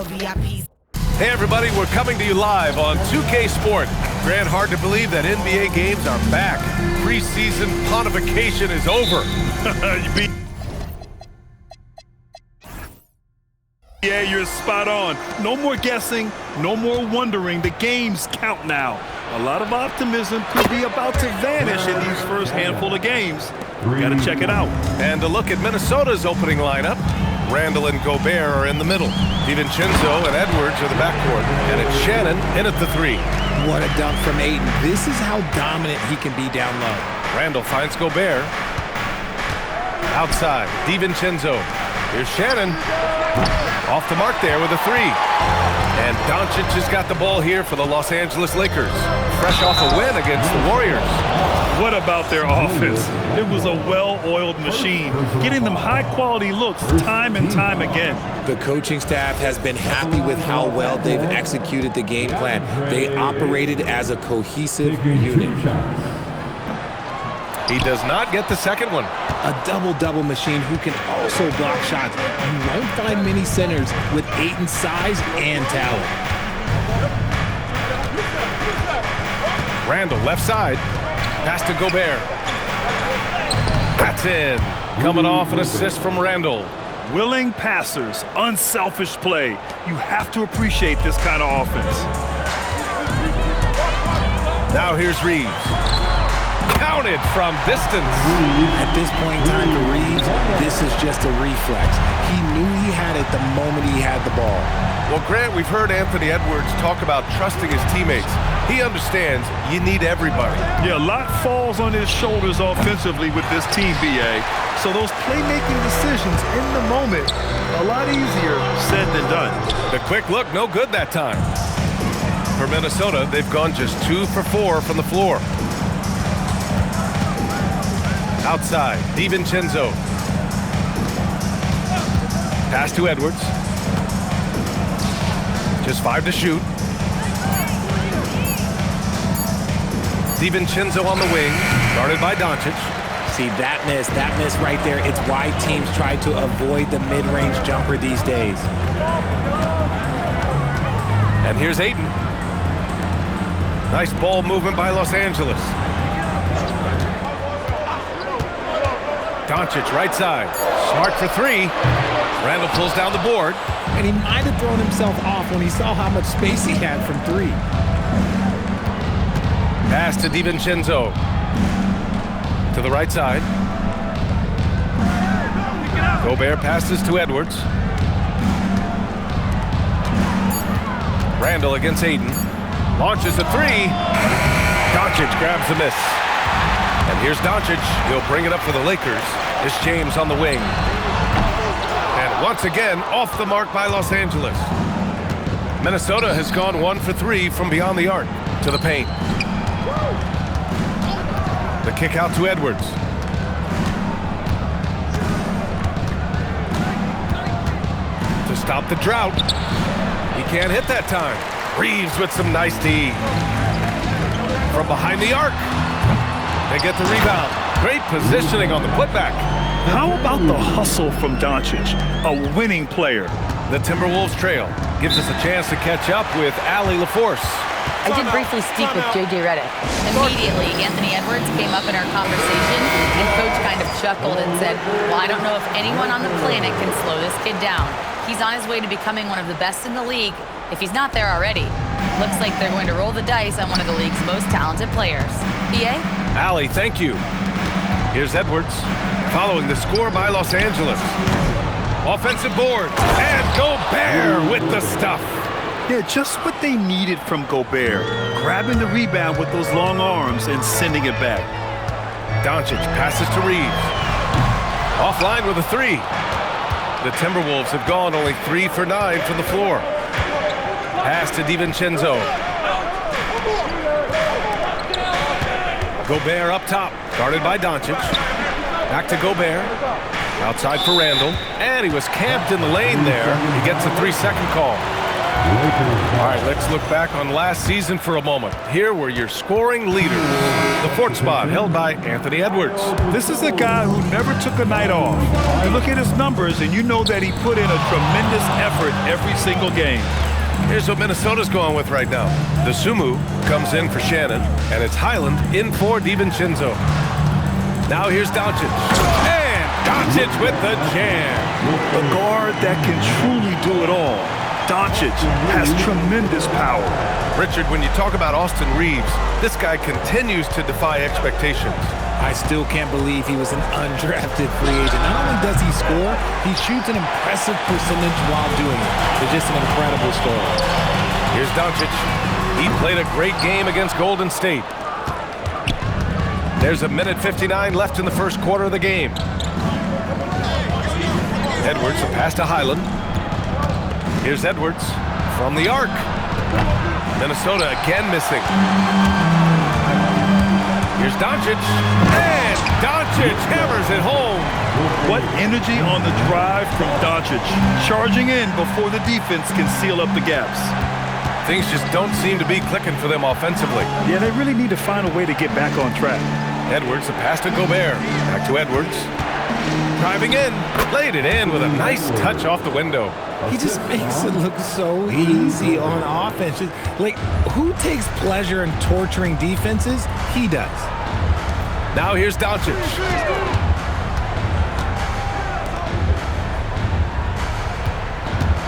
more VIPs. Hey everybody, we're coming to you live on 2K Sport. Grant, hard to believe that NBA games are back. Preseason pontification is over. Yeah, you're spot on. No more guessing, no more wondering. The games count now. A lot of optimism could be about to vanish in these first handful of games. Got to check it out. And a look at Minnesota's opening lineup. Randall and Gobert are in the middle. DiVincenzo and Edwards are the backcourt. And it's Shannon in at the three. What a dunk from Ayton. This is how dominant he can be down low. Randall finds Gobert. Outside, DiVincenzo. Here's Shannon. Off the mark there with a three. And Doncic has got the ball here for the Los Angeles Lakers. Fresh off a win against the Warriors. What about their offense? It was a well-oiled machine, getting them high-quality looks time and time again. The coaching staff has been happy with how well they've executed the game plan. They operated as a cohesive unit. He does not get the second one. A double-double machine who can also block shots. You won't find many centers with Ayton's size and talent. Randall, left side. Pass to Gobert. That's in. Coming off an assist from Randall. Willing passers, unselfish play. You have to appreciate this kind of offense. Now here's Reeves. Counted from distance. At this point in time for Reeves, this is just a reflex. He knew he had it the moment he had the ball. Well, Grant, we've heard Anthony Edwards talk about trusting his teammates. He understands you need everybody. Yeah, a lot falls on his shoulders offensively with this team, BA. So those playmaking decisions in the moment, a lot easier said than done. The quick look, no good that time. For Minnesota, they've gone just 2 for 4 from the floor. Outside, DiVincenzo. Pass to Edwards. Just 5 to shoot. DiVincenzo on the wing, guarded by Doncic. See, that miss right there, it's why teams try to avoid the mid-range jumper these days. And here's Ayton. Nice ball movement by Los Angeles. Doncic, right side. Smart for three. Randall pulls down the board. And he might have thrown himself off when he saw how much space he had from three. Pass to DiVincenzo. To the right side. Gobert passes to Edwards. Randall against Ayton. Launches a three. Doncic grabs the miss. And here's Doncic. He'll bring it up for the Lakers. It's James on the wing. And once again, off the mark by Los Angeles. Minnesota has gone 1 for 3 from beyond the arc to the paint. The kick out to Edwards. To stop the drought. He can't hit that time. Reeves with some nice D. From behind the arc. They get the rebound. Great positioning on the putback. How about the hustle from Doncic, a winning player? The Timberwolves trail. Gives us a chance to catch up with Allie LaForce. I did briefly speak with J.J. Redick. Immediately, Anthony Edwards came up in our conversation, and Coach kind of chuckled and said, well, I don't know if anyone on the planet can slow this kid down. He's on his way to becoming one of the best in the league, if he's not there already. Looks like they're going to roll the dice on one of the league's most talented players. BA? Allie, thank you. Here's Edwards, following the score by Los Angeles. Offensive board, and Gobert with the stuff. Yeah, just what they needed from Gobert. Grabbing the rebound with those long arms and sending it back. Doncic passes to Reeves. Offline with a three. The Timberwolves have gone only 3 for 9 from the floor. Pass to DiVincenzo. Gobert up top, guarded by Doncic. Back to Gobert. Outside for Randall. And he was camped in the lane there. He gets a 3-second call. All right, let's look back on last season for a moment. Here were your scoring leaders. The fourth spot held by Anthony Edwards. This is a guy who never took a night off. You look at his numbers, and you know that he put in a tremendous effort every single game. Here's what Minnesota's going with right now. The Sumu comes in for Shannon, and it's Highland in for DiVincenzo. Now here's Doncic. And Doncic with the jam. A guard that can truly do it all. Doncic has tremendous power. Richard, when you talk about Austin Reeves, this guy continues to defy expectations. I still can't believe he was an undrafted free agent. Not only does he score, he shoots an impressive percentage while doing it. It's just an incredible story. Here's Doncic. He played a great game against Golden State. There's a minute 59 left in the first quarter of the game. Edwards, a pass to Highland. Here's Edwards from the arc. Minnesota again missing. Here's Doncic. And Doncic hammers it home. What energy on the drive from Doncic. Charging in before the defense can seal up the gaps. Things just don't seem to be clicking for them offensively. Yeah, they really need to find a way to get back on track. Edwards, a pass to Gobert. Back to Edwards. Driving in. Laid it in with a nice touch off the window. He just makes it look so easy on offense. Like, who takes pleasure in torturing defenses? He does. Now here's Doncic.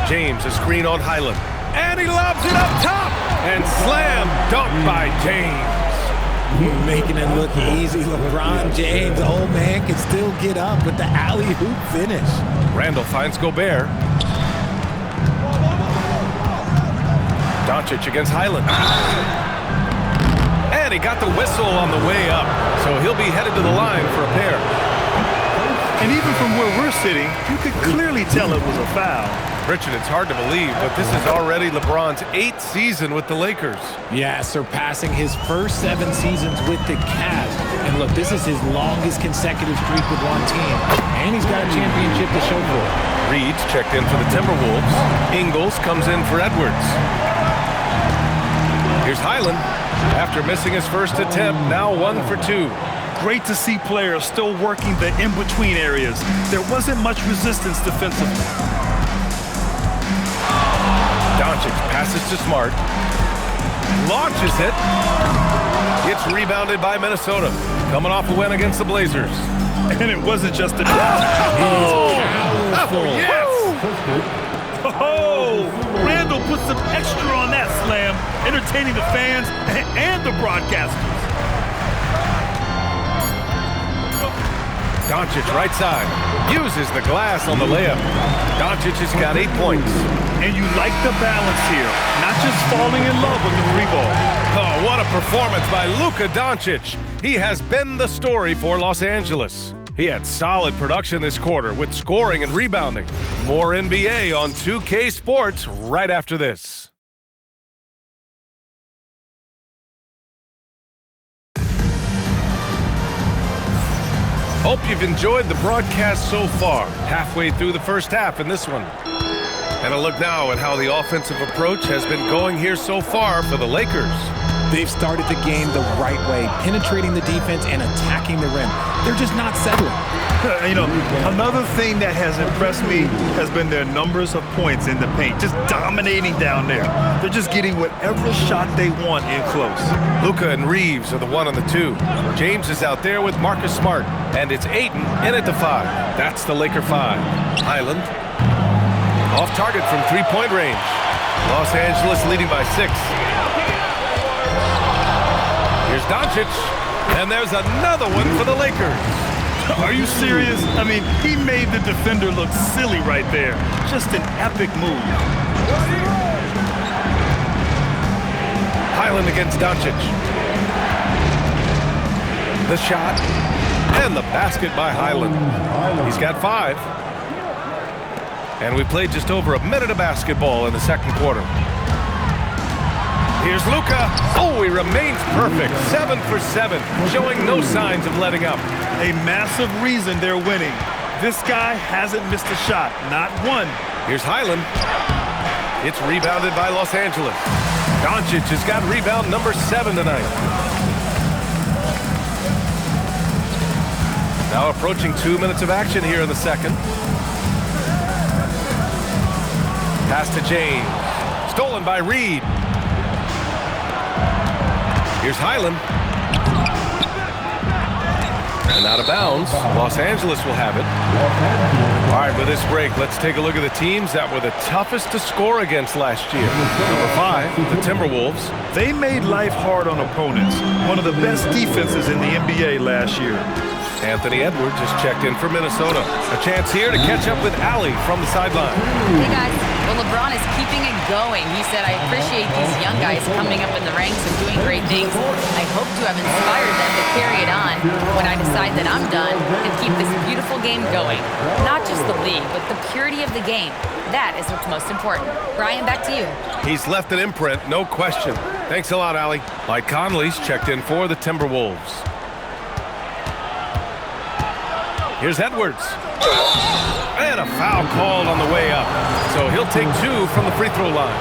James, a screen on Highland. And he lobs it up top. And slam dunk by James. Making it look easy. LeBron James, the old man, can still get up with the alley-oop finish. Randall finds Gobert. Doncic against Highland. And he got the whistle on the way up. So he'll be headed to the line for a pair. And even from where we're sitting, you could clearly tell it was a foul. Richard, it's hard to believe, but this is already LeBron's 8th season with the Lakers. Yeah, surpassing his first 7 seasons with the Cavs. And look, this is his longest consecutive streak with one team. And he's got a championship to show for it. Reed's checked in for the Timberwolves. Ingles comes in for Edwards. Here's Highland. After missing his first attempt, now 1 for 2. Great to see players still working the in-between areas. There wasn't much resistance defensively. Doncic passes to Smart. Launches it. It's rebounded by Minnesota. Coming off a win against the Blazers. And it wasn't just a... Yes! Oh! Randall put some extra on that slam, entertaining the fans and the broadcasters. Doncic, right side. Uses the glass on the layup. Doncic has got 8 points. And you like the balance here, not just falling in love with the free ball. Oh, what a performance by Luka Doncic. He has been the story for Los Angeles. He had solid production this quarter with scoring and rebounding. More NBA on 2K Sports right after this. Hope you've enjoyed the broadcast so far. Halfway through the first half in this one. And a look now at how the offensive approach has been going here so far for the Lakers. They've started the game the right way, penetrating the defense and attacking the rim. They're just not settling. You know, another thing that has impressed me has been their numbers of points in the paint, just dominating down there. They're just getting whatever shot they want in close. Luka and Reeves are the 1 and the 2. James is out there with Marcus Smart, and it's Ayton in at the 5. That's the Laker 5. Highland off target from 3-point range. Los Angeles leading by 6. Here's Doncic, and there's another one for the Lakers. Are you serious? I mean, he made the defender look silly right there. Just an epic move. Highland against Doncic. The shot, and the basket by Highland. He's got 5. And we played just over a minute of basketball in the second quarter. Here's Luka. Oh, he remains perfect. 7 for 7, showing no signs of letting up. A massive reason they're winning. This guy hasn't missed a shot, not one. Here's Highland. It's rebounded by Los Angeles. Doncic has got rebound number 7 tonight. Now approaching 2 minutes of action here in the second. Pass to James. Stolen by Reed. Here's Highland. And out of bounds. Los Angeles will have it. All right, with this break, let's take a look at the teams that were the toughest to score against last year. Number 5, the Timberwolves. They made life hard on opponents. One of the best defenses in the NBA last year. Anthony Edwards has checked in for Minnesota. A chance here to catch up with Allie from the sideline. Hey, guys. Well, LeBron is keeping it going. He said, I appreciate these young guys coming up in the ranks and doing great things. I hope to have inspired them to carry it on when I decide that I'm done and keep this beautiful game going. Not just the league, but the purity of the game. That is what's most important. Brian, back to you. He's left an imprint, no question. Thanks a lot, Allie. Mike Conley's checked in for the Timberwolves. Here's Edwards. And a foul called on the way up. So he'll take 2 from the free throw line.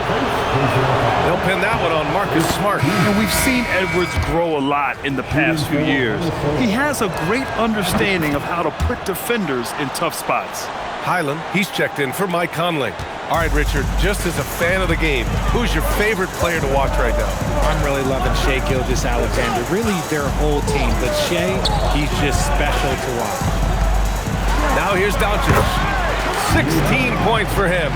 They'll pin that one on Marcus Smart. And we've seen Edwards grow a lot in the past few years. He has a great understanding of how to put defenders in tough spots. Highland, he's checked in for Mike Conley. All right, Richard, just as a fan of the game, who's your favorite player to watch right now? I'm really loving Shai Gilgeous-Alexander. Really, their whole team. But Shai, he's just special to watch. Now here's Doncic. 16 points for him.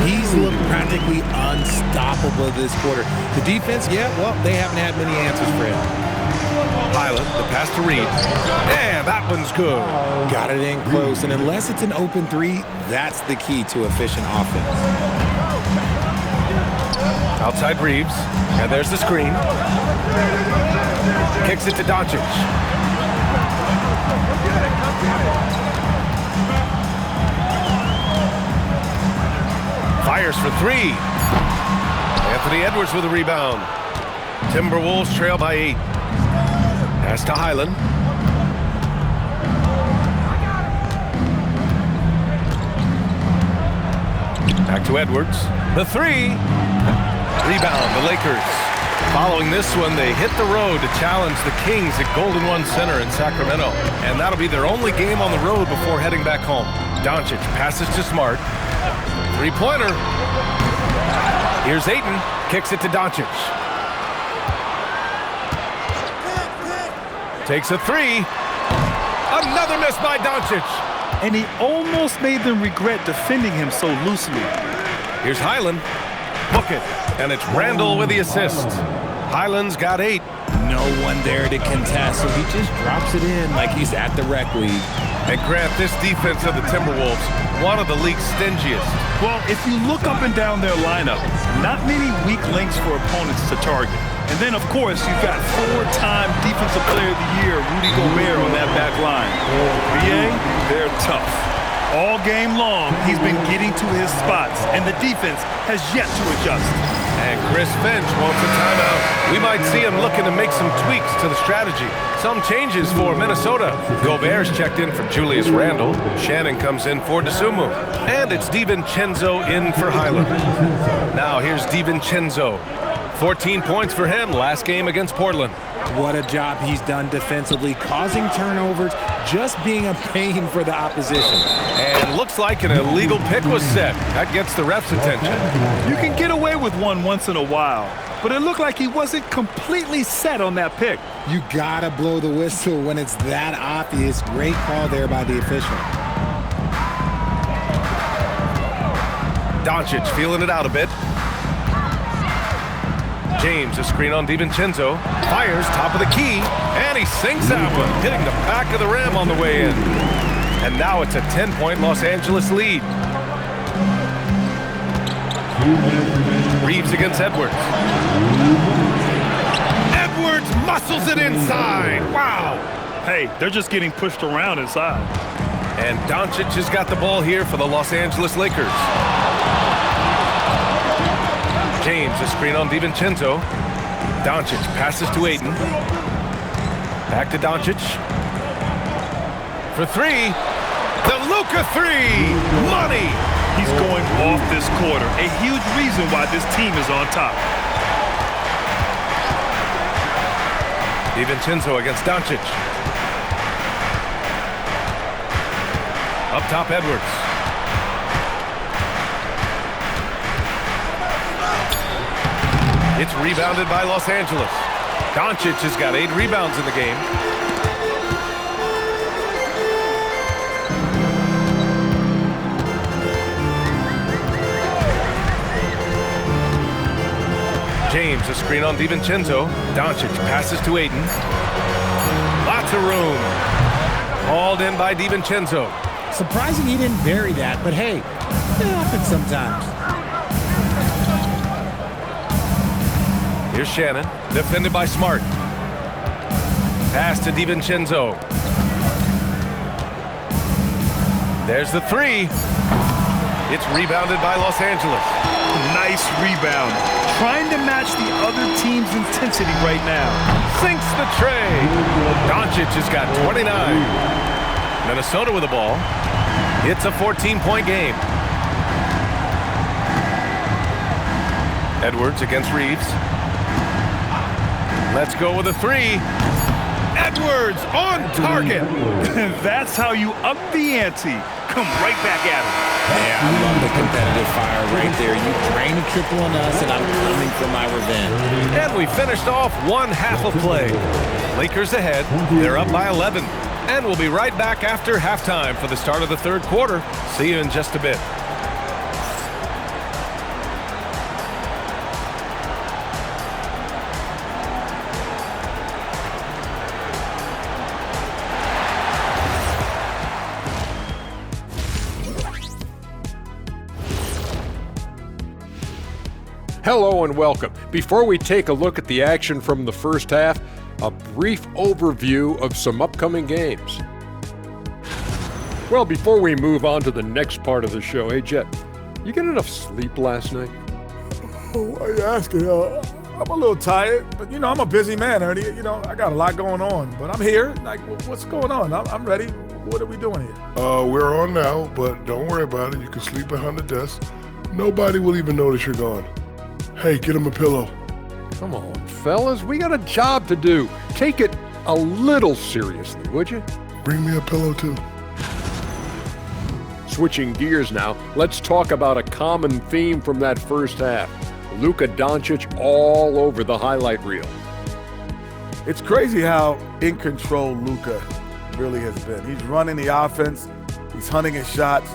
He's looked practically unstoppable this quarter. The defense, yeah, well, they haven't had many answers for him. Highland, the pass to Reed. Yeah, that one's good. Got it in close, and unless it's an open 3, that's the key to efficient offense. Outside Reeves, and there's the screen. Kicks it to Doncic. Fires for 3. Anthony Edwards with a rebound. Timberwolves trail by 8. Pass to Highland. Back to Edwards. The 3. Rebound, the Lakers. Following this one, they hit the road to challenge the Kings at Golden One Center in Sacramento. And that'll be their only game on the road before heading back home. Doncic passes to Smart. 3-pointer. Here's Ayton. Kicks it to Doncic. Takes a 3. Another miss by Doncic. And he almost made them regret defending him so loosely. Here's Highland. Book it. And it's Randall with the assist. Highland's got 8. No one there to contest, so he just drops it in like he's at the rec league. And Grant, this defense of the Timberwolves, one of the league's stingiest. Well, if you look up and down their lineup, not many weak links for opponents to target. And then, of course, you've got 4-time Defensive Player of the Year, Rudy Gobert, on that back line. BA, they're tough. All game long, he's been getting to his spots, and the defense has yet to adjust. And Chris Finch wants a timeout. We might see him looking to make some tweaks to the strategy. Some changes for Minnesota. Gobert's checked in for Julius Randle. Shannon comes in for DeSumo. And it's DiVincenzo in for Highland. Now here's DiVincenzo. 14 points for him last game against Portland. What a job he's done defensively, causing turnovers, just being a pain for the opposition. And looks like an illegal pick was set. That gets the ref's attention. You can get away with one once in a while, but it looked like he wasn't completely set on that pick. You gotta blow the whistle when it's that obvious. Great call there by the official. Doncic feeling it out a bit. James, a screen on DiVincenzo. Fires, top of the key, and he sinks that one, hitting the back of the rim on the way in. And now it's a 10-point Los Angeles lead. Reeves against Edwards. Edwards muscles it inside. Wow. Hey, they're just getting pushed around inside. And Doncic has got the ball here for the Los Angeles Lakers. James, a screen on DiVincenzo. Doncic passes to Ayton. Back to Doncic. For 3. The Luka 3. Money. He's going off this quarter. A huge reason why this team is on top. DiVincenzo against Doncic. Up top, Edwards. It's rebounded by Los Angeles. Doncic has got 8 rebounds in the game. James, a screen on DiVincenzo. Doncic passes to Aiden. Lots of room. Hauled in by DiVincenzo. Surprising he didn't bury that, but hey, it happens sometimes. Here's Shannon, defended by Smart. Pass to DiVincenzo. There's the 3. It's rebounded by Los Angeles. Nice rebound. Trying to match the other team's intensity right now. Sinks the tray. Doncic has got 29. Minnesota with the ball. It's a 14-point game. Edwards against Reeves. Let's go with a 3. Edwards on target. That's how you up the ante. Come right back at him. Yeah, I love the competitive fire right there. You drain a triple on us, and I'm coming for my revenge. And we finished off one half of play. Lakers ahead. They're up by 11. And we'll be right back after halftime for the start of the third quarter. See you in just a bit. Hello and welcome. Before we take a look at the action from the first half, a brief overview of some upcoming games. Well, before we move on to the next part of the show, hey Jet, you get enough sleep last night? Oh, why are you asking? I'm a little tired, but I'm a busy man, Ernie. I got a lot going on, but I'm here. Like, what's going on? I'm ready. What are we doing here? We're on now, but don't worry about it. You can sleep behind the desk. Nobody will even notice you're gone. Hey, get him a pillow. Come on, fellas, we got a job to do. Take it a little seriously, would you? Bring me a pillow, too. Switching gears now, let's talk about a common theme from that first half. Luka Doncic all over the highlight reel. It's crazy how in control Luka really has been. He's running the offense. He's hunting his shots.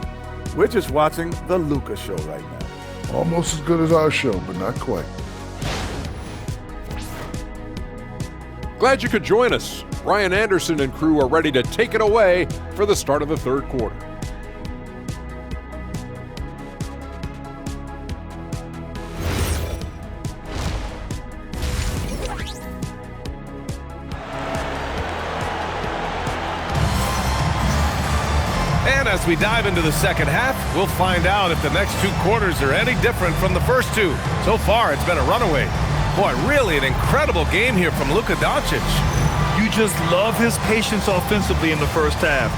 We're just watching the Luka show right now. Almost as good as our show, but not quite. Glad you could join us. Ryan Anderson and crew are ready to take it away for the start of the third quarter. And as we dive into the second half, we'll find out if the next 2 quarters are any different from the first 2. So far, it's been a runaway. Boy, really an incredible game here from Luka Doncic. You just love his patience offensively in the first half.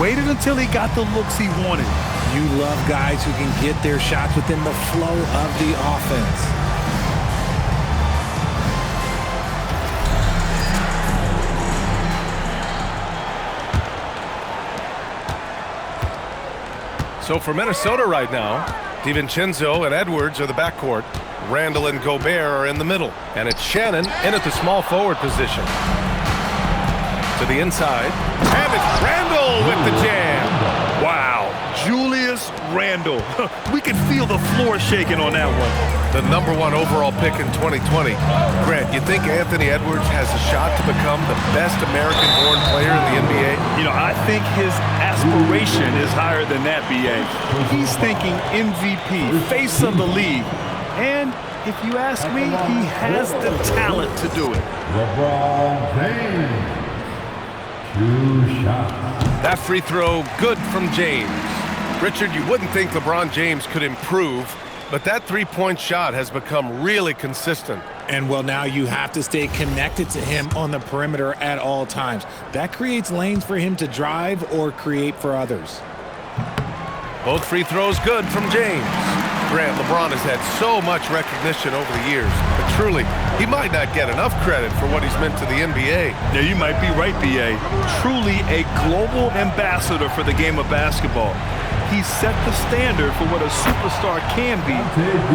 Waited until he got the looks he wanted. You love guys who can get their shots within the flow of the offense. So for Minnesota right now, DiVincenzo and Edwards are the backcourt. Randall and Gobert are in the middle. And it's Shannon in at the small forward position. To the inside. And it's Randall with the jam. Wow. Julius Randle. We could feel the floor shaking on that one. The #1 overall pick in 2020. Grant, you think Anthony Edwards has a shot to become the best American-born player in the NBA? I think his aspiration is higher than that, B.A. He's thinking MVP, face of the league. And if you ask me, he has the talent to do it. LeBron James. 2 shots. That free throw, good from James. Richard, you wouldn't think LeBron James could improve, but that three-point shot has become really consistent. And well, now you have to stay connected to him on the perimeter at all times. That creates lanes for him to drive or create for others. Both free throws good from James. Grant, LeBron has had so much recognition over the years, but truly, he might not get enough credit for what he's meant to the NBA. Yeah, you might be right, B.A. Truly a global ambassador for the game of basketball. He set the standard for what a superstar can be,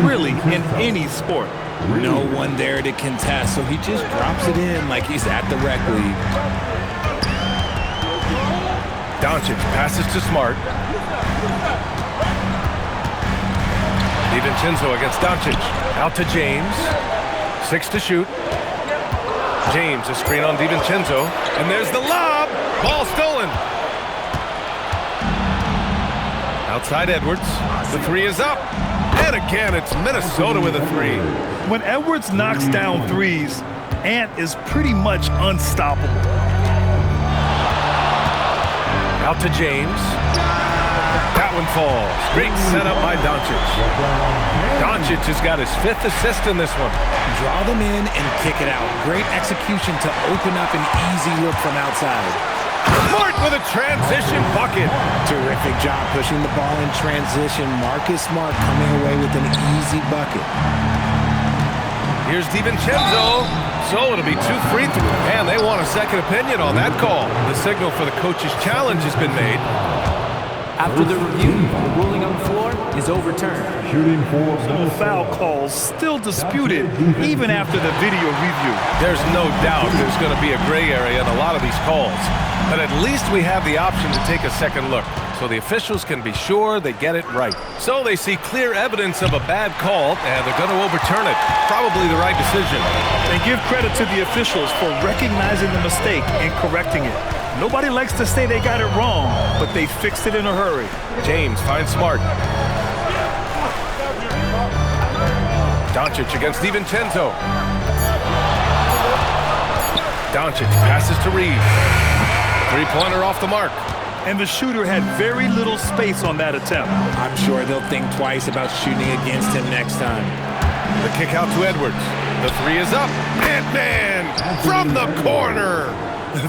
really, in any sport. No one there to contest, so he just drops it in like he's at the rec league. Doncic passes to Smart. DiVincenzo against Doncic. Out to James. 6 to shoot. James, a screen on DiVincenzo. And there's the lob. Ball stolen. Outside Edwards. The three is up. And again, it's Minnesota with a three. When Edwards knocks down threes, Ant is pretty much unstoppable. Out to James. That one falls. Great setup by Doncic. Doncic has got his 5th assist in this one. Draw them in and kick it out. Great execution to open up an easy look from outside. Smart with a transition bucket. Terrific job pushing the ball in transition. Marcus Smart coming away with an easy bucket. Here's DiVincenzo. So it'll be 2 free throws. And they want a second opinion on that call. The signal for the coach's challenge has been made. After the review, the ruling on the floor is overturned. Shooting for The foul calls still disputed even after the video review. There's no doubt there's going to be a gray area in a lot of these calls. But at least we have the option to take a second look, so the officials can be sure they get it right. So they see clear evidence of a bad call, and they're going to overturn it. Probably the right decision. And give credit to the officials for recognizing the mistake and correcting it. Nobody likes to say they got it wrong, but they fixed it in a hurry. James finds Smart. Doncic against DiVincenzo. Doncic passes to Reeves. Three-pointer off the mark. And the shooter had very little space on that attempt. I'm sure they'll think twice about shooting against him next time. The kick out to Edwards. The three is up. Ant-Man from the corner.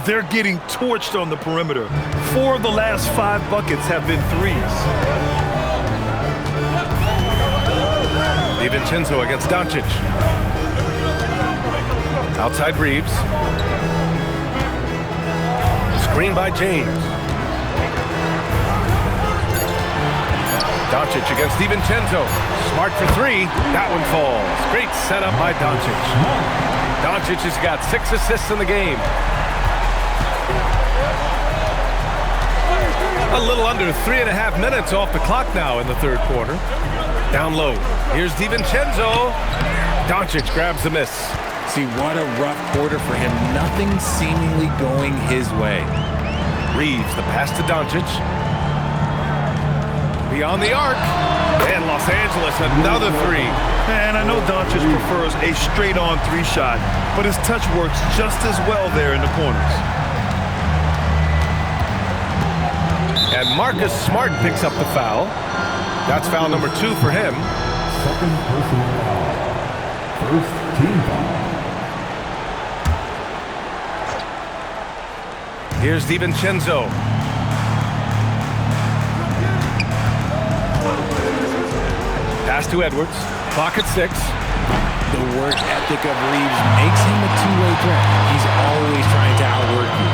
They're getting torched on the perimeter. 4 of the last 5 buckets have been threes. DiVincenzo against Doncic. Outside Reeves. Screen by James. Doncic against DiVincenzo. Smart for 3. That one falls. Great setup by Doncic. Doncic has got 6 assists in the game. A little under 3.5 minutes off the clock now in the third quarter. Down low. Here's DiVincenzo. Doncic grabs the miss. See, what a rough quarter for him. Nothing seemingly going his way. Reeves, the pass to Doncic. Beyond the arc. And Los Angeles, another three. And I know Doncic prefers a straight-on 3 shot, but his touch works just as well there in the corners. And Marcus Smart picks up the foul. That's foul number 2 for him. second personal foul. First team foul. Here's DiVincenzo. Pass to Edwards. Clock at 6. The work ethic of Reeves makes him a two-way threat. He's always trying to outwork you.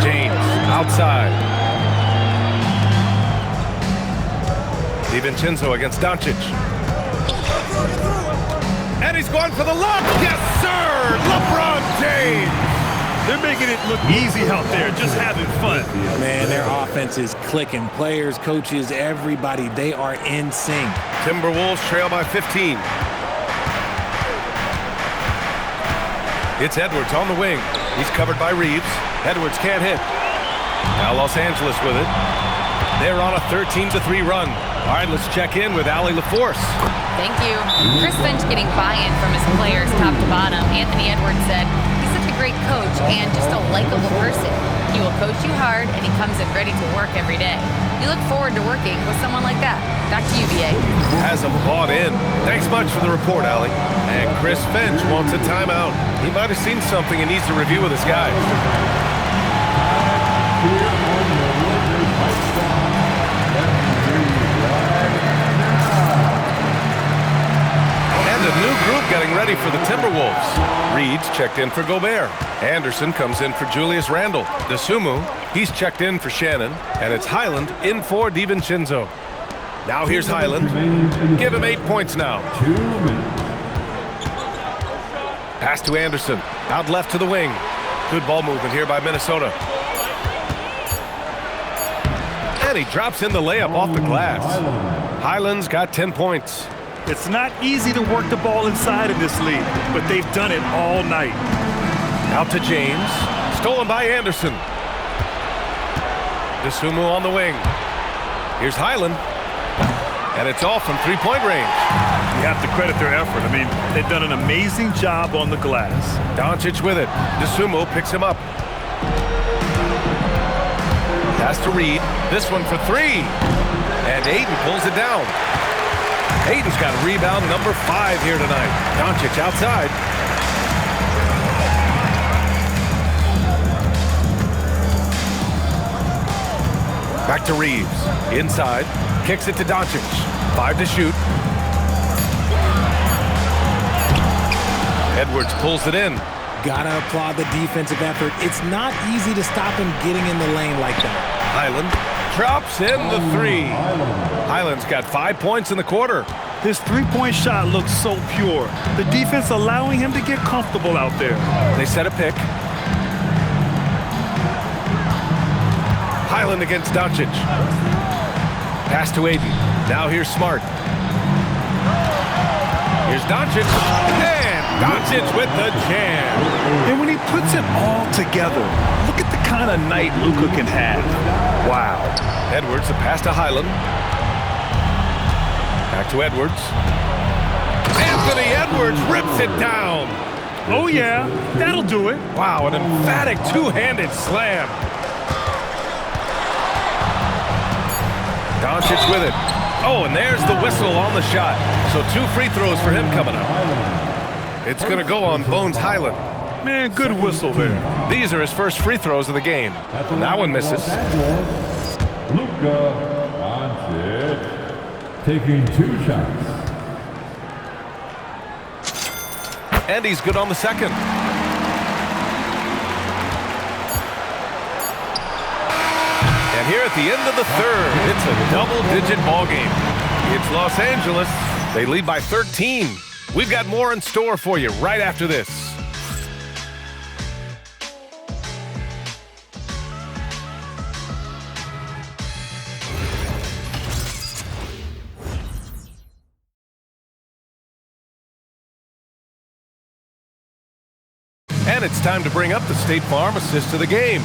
James outside. DiVincenzo against Doncic. And he's going for the lob. Yes, sir! LeBron James! They're making it look easy out there, just having fun. Man, their offense is clicking. Players, coaches, everybody, they are in sync. Timberwolves trail by 15. It's Edwards on the wing. He's covered by Reeves. Edwards can't hit. Now Los Angeles with it. They're on a 13-3 run. All right, let's check in with Allie LaForce. Thank you. Chris Finch getting buy-in from his players top to bottom. Anthony Edwards said, he's such a great coach and just a likable person. He will coach you hard, and he comes in ready to work every day. We look forward to working with someone like that. Back to you, B.A. Has him bought in. Thanks much for the report, Allie. And Chris Finch wants a timeout. He might have seen something and needs to review with his guys. Here on the Lakers new group getting ready for the Timberwolves. Reed's checked in for Gobert. Anderson comes in for Julius Randle. DeSumo, he's checked in for Shannon. And it's Highland in for DiVincenzo. Now here's Highland. Give him 8 points now. 2 minutes. Pass to Anderson. Out left to the wing. Good ball movement here by Minnesota. And he drops in the layup off the glass. Highland's got 10 points. It's not easy to work the ball inside in this league, but they've done it all night. Out to James. Stolen by Anderson. DeSumo on the wing. Here's Highland. And it's off from three-point range. You have to credit their effort. I mean, they've done an amazing job on the glass. Doncic with it. DeSumo picks him up. Pass to Reed. This one for three. And Ayton pulls it down. Ayton's got rebound number 5 here tonight. Doncic outside. Back to Reeves. Inside. Kicks it to Doncic. 5 to shoot. Edwards pulls it in. Gotta applaud the defensive effort. It's not easy to stop him getting in the lane like that. Highland drops in the 3. Highland's got 5 points in the quarter. His three-point shot looks so pure. The defense allowing him to get comfortable out there. They set a pick. Highland against Doncic. Pass to Ayton. Now here's Smart. Here's Doncic. And Doncic with the jam. And when he puts it all together, look at the kind of night Luka can have. Wow. Edwards, the pass to Highland. Back to Edwards. Anthony Edwards rips it down. Oh, yeah. That'll do it. Wow, an emphatic two-handed slam. Doncic with it. Oh, and there's the whistle on the shot. So 2 free throws for him coming up. It's going to go on Bones Highland. Man, good whistle there. These are his first free throws of the game. That one misses. Luka Doncic taking 2 shots. And he's good on the second. And here at the end of the third, it's a double-digit ball game. It's Los Angeles. They lead by 13. We've got more in store for you right after this. And it's time to bring up the State Farm assist of the game.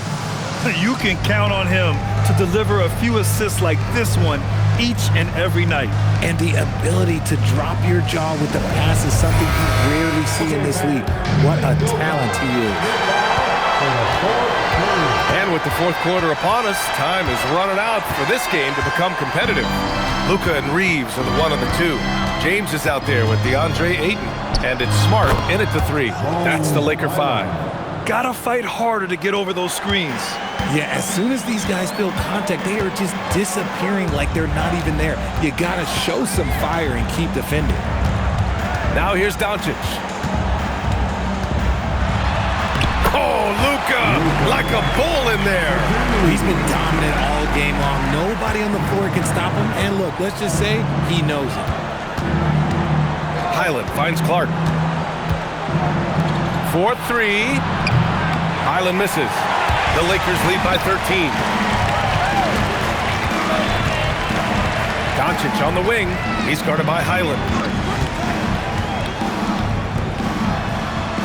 You can count on him to deliver a few assists like this one each and every night. And the ability to drop your jaw with the pass is something you rarely see in this league. What a talent he is. And with the fourth quarter upon us, time is running out for this game to become competitive. Luka and Reeves are the 1 and the 2. James is out there with DeAndre Ayton. And it's Smart in at the 3. That's the Laker 5. Gotta fight harder to get over those screens. Yeah, as soon as these guys feel contact, they are just disappearing like they're not even there. You gotta show some fire and keep defending. Now here's Doncic. Oh, Luka, like a bull in there. He's been dominant all game long. Nobody on the floor can stop him. And look, let's just say he knows it. Highland finds Clark. 4-3. Highland misses. The Lakers lead by 13. Doncic on the wing. He's guarded by Highland.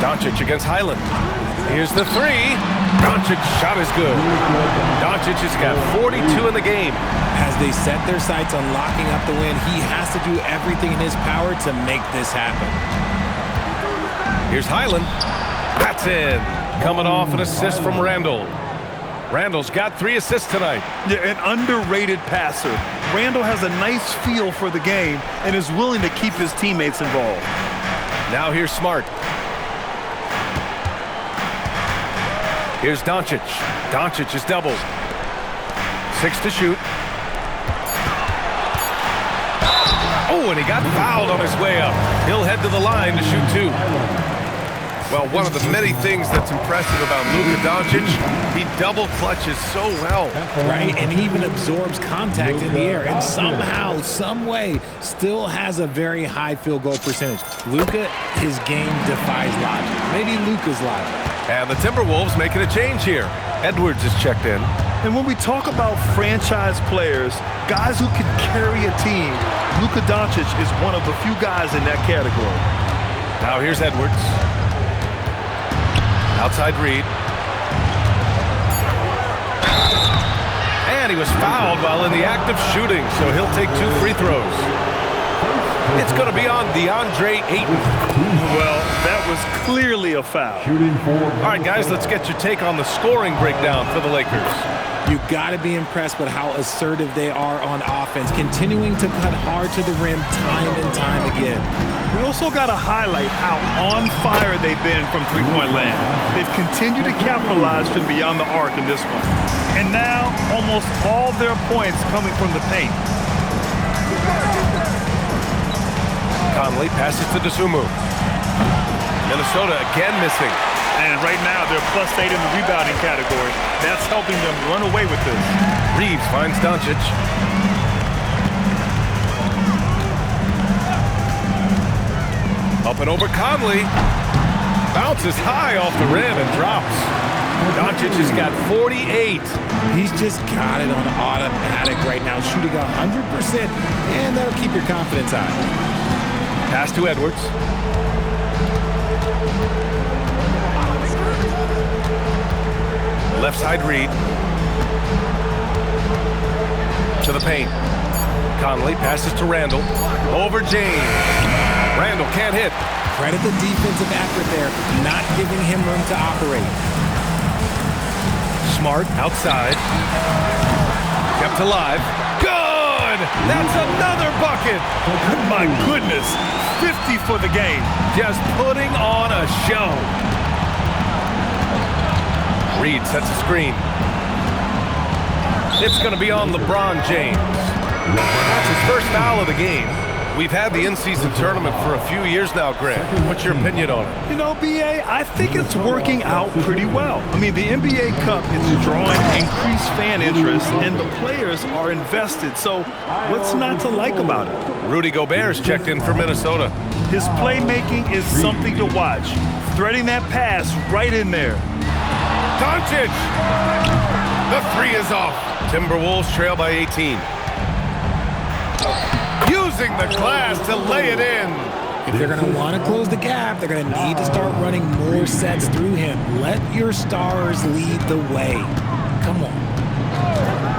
Doncic against Highland. Here's the 3. Doncic's shot is good. Doncic has got 42 in the game. As they set their sights on locking up the win, he has to do everything in his power to make this happen. Here's Highland. That's in. Coming off an assist from Randle. Randle's got 3 assists tonight. Yeah, an underrated passer. Randle has a nice feel for the game and is willing to keep his teammates involved. Now here's Smart. Here's Doncic. Doncic is doubled. 6 to shoot. Oh, and he got fouled on his way up. He'll head to the line to shoot 2. Well, one of the many things that's impressive about Luka Doncic, he double clutches so well. Right, and he even absorbs contact in the air, and somehow, some way, still has a very high field goal percentage. Luka, his game defies logic. Maybe Luka's logic. And the Timberwolves making a change here. Edwards is checked in. And when we talk about franchise players, guys who can carry a team, Luka Doncic is one of the few guys in that category. Now here's Edwards. Outside Reed. And he was fouled while in the act of shooting, so he'll take 2 free throws. It's going to be on DeAndre Ayton. Well, that was clearly a foul. All right, guys, let's get your take on the scoring breakdown for the Lakers. You got to be impressed with how assertive they are on offense, continuing to cut hard to the rim time and time again. We also got to highlight how on fire they've been from three-point land. They've continued to capitalize from beyond the arc in this one. And now, almost all their points coming from the paint. Conley passes to Dosunmu. Minnesota again missing. And right now, they're +8 in the rebounding category. That's helping them run away with this. Reeves finds Doncic. Up and over Conley. Bounces high off the rim and drops. Doncic has got 48. He's just got it on automatic right now, shooting 100%, and that'll keep your confidence high. Pass to Edwards. Left side Reed. To the paint. Conley passes to Randall. Over James. Randall can't hit. Credit the defensive effort there, not giving him room to operate. Smart outside. Kept alive. Good! That's another bucket! My goodness, 50 for the game. Just putting on a show. Reed sets a screen. It's going to be on LeBron James. That's his first foul of the game. We've had the in-season tournament for a few years now, Greg. What's your opinion on it? You know, B.A., I think it's working out pretty well. I mean, the NBA Cup is drawing increased fan interest, and the players are invested. So what's not to like about it? Rudy Gobert's checked in for Minnesota. His playmaking is something to watch. Threading that pass right in there. Doncic! The 3 is off. Timberwolves trail by 18. Using the glass to lay it in. If they're going to want to close the gap, they're going to need to start running more sets through him. Let your stars lead the way. Come on.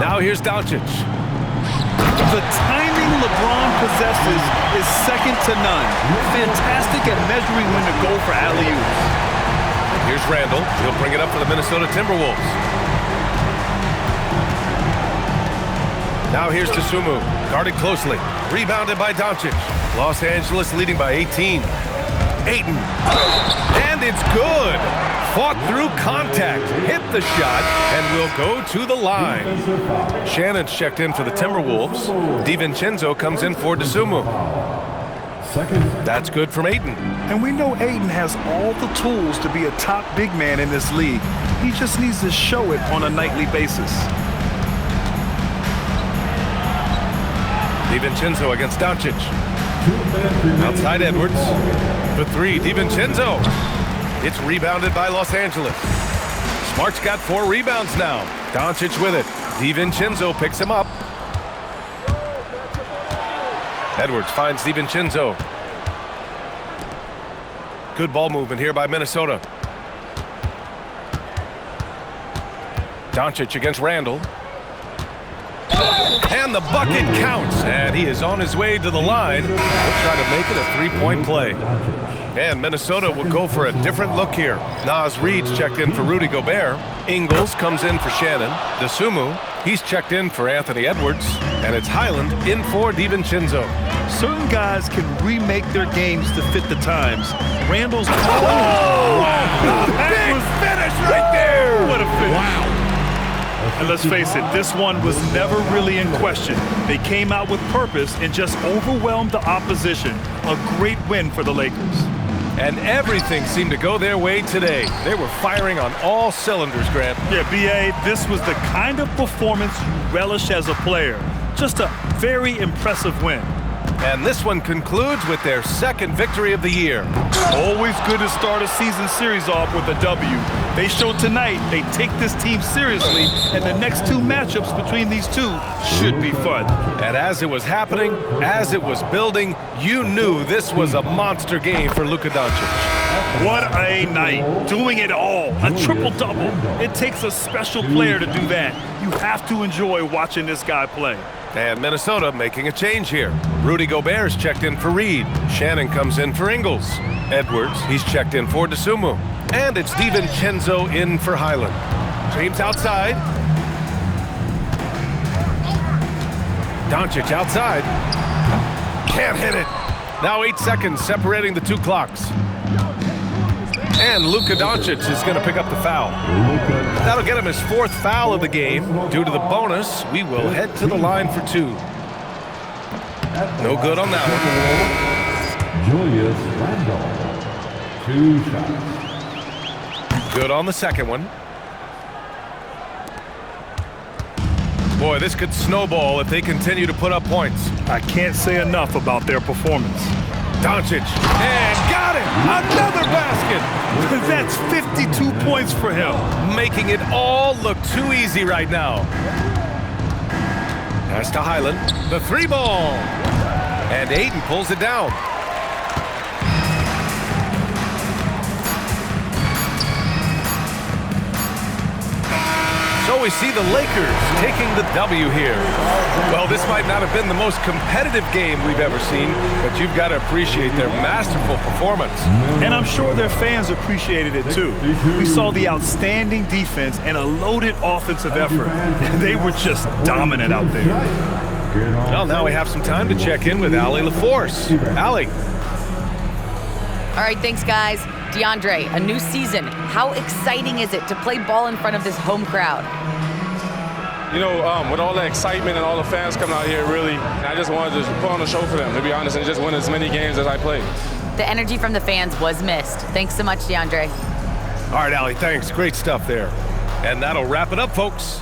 Now here's Doncic. The timing LeBron possesses is second to none. Fantastic at measuring when to go for alley-oops. Here's Randall. He'll bring it up for the Minnesota Timberwolves. Now here's Dosunmu, guarded closely. Rebounded by Doncic. Los Angeles leading by 18. Ayton. And it's good. Fought through contact. Hit the shot and will go to the line. Shannon's checked in for the Timberwolves. DiVincenzo comes in for Dosunmu. That's good from Ayton. And we know Ayton has all the tools to be a top big man in this league. He just needs to show it on a nightly basis. DiVincenzo against Doncic. Outside Edwards. For 3, DiVincenzo. It's rebounded by Los Angeles. Smart's got 4 rebounds now. Doncic with it. DiVincenzo picks him up. Edwards finds DiVincenzo. Good ball movement here by Minnesota. Doncic against Randall. And the bucket counts. And he is on his way to the line. He'll try to make it a 3-point play. And Minnesota will go for a different look here. Naz Reed's checked in for Rudy Gobert. Ingles comes in for Shannon. Dosunmu, he's checked in for Anthony Edwards. And it's Highland in for DiVincenzo. Certain guys can remake their games to fit the times. Randall's... Oh! Wow. Big finish right there! What a finish. Wow. And let's face it, this one was never really in question. They came out with purpose and just overwhelmed the opposition. A great win for the Lakers. And everything seemed to go their way today. They were firing on all cylinders, Grant. Yeah, B.A., this was the kind of performance you relish as a player. Just a very impressive win. And this one concludes with their second victory of the year. Always good to start a season series off with a W. They showed tonight they take this team seriously, and the next two matchups between these two should be fun. And as it was happening, as it was building, you knew this was a monster game for Luka Doncic. What a night. Doing it all. A triple-double. It takes a special player to do that. You have to enjoy watching this guy play. And Minnesota making a change here. Rudy Gobert's checked in for Reed. Shannon comes in for Ingles. Edwards, he's checked in for DeSumo. And it's DiVincenzo in for Highland. James outside. Doncic outside. Can't hit it. Now 8 seconds separating the two clocks. And Luka Doncic is going to pick up the foul. That'll get him his 4th foul of the game. Due to the bonus, we will head to the line for 2. No good on that one. Julius Randle, 2 shots. Good on the second one. Boy, this could snowball if they continue to put up points. I can't say enough about their performance. Doncic, and got it! Another basket! That's 52 points for him. Making it all look too easy right now. Pass to Highland, the 3-ball. And Ayton pulls it down. So we see the Lakers taking the W here. Well, this might not have been the most competitive game we've ever seen, but you've got to appreciate their masterful performance. And I'm sure their fans appreciated it too. We saw the outstanding defense and a loaded offensive effort. They were just dominant out there. Well, now we have some time to check in with Allie LaForce. Allie. All right, thanks, guys. DeAndre, a new season. How exciting is it to play ball in front of this home crowd? You know, with all the excitement and all the fans coming out here, really, I just wanted to put on a show for them, to be honest, and just win as many games as I played. The energy from the fans was missed. Thanks so much, DeAndre. All right, Allie, thanks. Great stuff there. And that'll wrap it up, folks.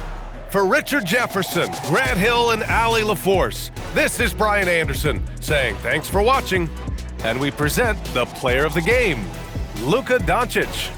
For Richard Jefferson, Grant Hill, and Allie LaForce, this is Brian Anderson saying thanks for watching. And we present the player of the game, Luka Doncic.